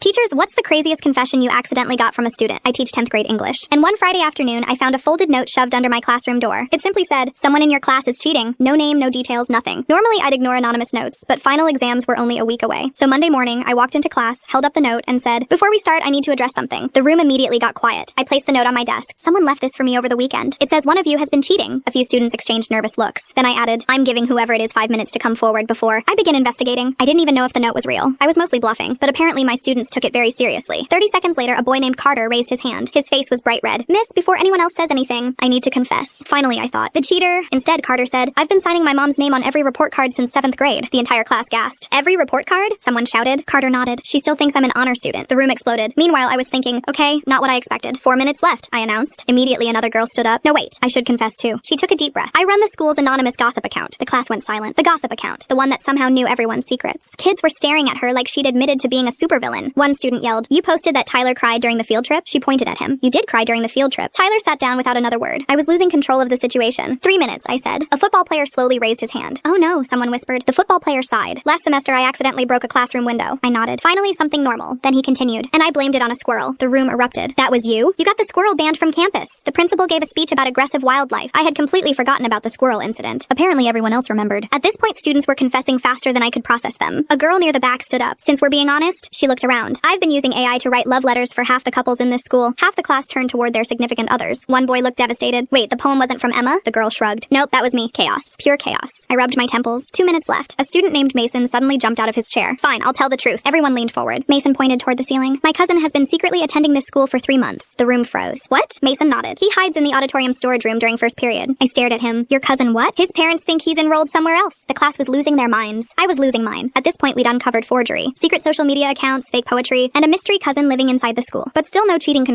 Teachers, what's the craziest confession you accidentally got from a student? I teach 10th grade English. And one Friday afternoon, I found a folded note shoved under my classroom door. It simply said, "Someone in your class is cheating." No name, no details, nothing. Normally, I'd ignore anonymous notes, but final exams were only a week away. So Monday morning, I walked into class, held up the note, and said, "Before we start, I need to address something." The room immediately got quiet. I placed the note on my desk. "Someone left this for me over the weekend. It says one of you has been cheating." A few students exchanged nervous looks. Then I added, "I'm giving whoever it is 5 minutes to come forward before I begin investigating." I didn't even know if the note was real. I was mostly bluffing, but apparently my students took it very seriously. 30 seconds later, a boy named Carter raised his hand. His face was bright red. "Miss, before anyone else says anything, I need to confess." Finally, I thought. "The cheater." Instead, Carter said, "I've been signing my mom's name on every report card since 7th grade. The entire class gasped. "Every report card?" someone shouted. Carter nodded. "She still thinks I'm an honor student." The room exploded. Meanwhile, I was thinking, okay, not what I expected. 4 minutes left, I announced. Immediately, another girl stood up. No, wait, I should confess too. She took a deep breath. "I run the school's anonymous gossip account." The class went silent. The gossip account. The one that somehow knew everyone's secrets. Kids were staring at her like she'd admitted to being a supervillain. One student yelled, "You posted that Tyler cried during the field trip?" She pointed at him. "You did cry during the field trip." Tyler sat down without another word. I was losing control of the situation. 3 minutes, I said. A football player slowly raised his hand. "Oh no," someone whispered. The football player sighed. "Last semester, I accidentally broke a classroom window." I nodded. "Finally, something normal." Then he continued. "And I blamed it on a squirrel." The room erupted. "That was you? You got the squirrel banned from campus." The principal gave a speech about aggressive wildlife. I had completely forgotten about the squirrel incident. Apparently, everyone else remembered. At this point, students were confessing faster than I could process them. A girl near the back stood up. "Since we're being honest," she looked around. "I've been using AI to write love letters for half the couples in this school." Half the class turned toward their significant others. One boy looked devastated. "Wait, the poem wasn't from Emma?" The girl shrugged. "Nope, that was me. Chaos. Pure chaos." I rubbed my temples. 2 minutes left. A student named Mason suddenly jumped out of his chair. "Fine, I'll tell the truth." Everyone leaned forward. Mason pointed toward the ceiling. "My cousin has been secretly attending this school for 3 months." The room froze. "What?" Mason nodded. "He hides in the auditorium storage room during first period." I stared at him. "Your cousin what?" "His parents think he's enrolled somewhere else." The class was losing their minds. I was losing mine. At this point, we'd uncovered forgery, secret social media accounts, fake poetry, and a mystery cousin living inside the school. But still no cheating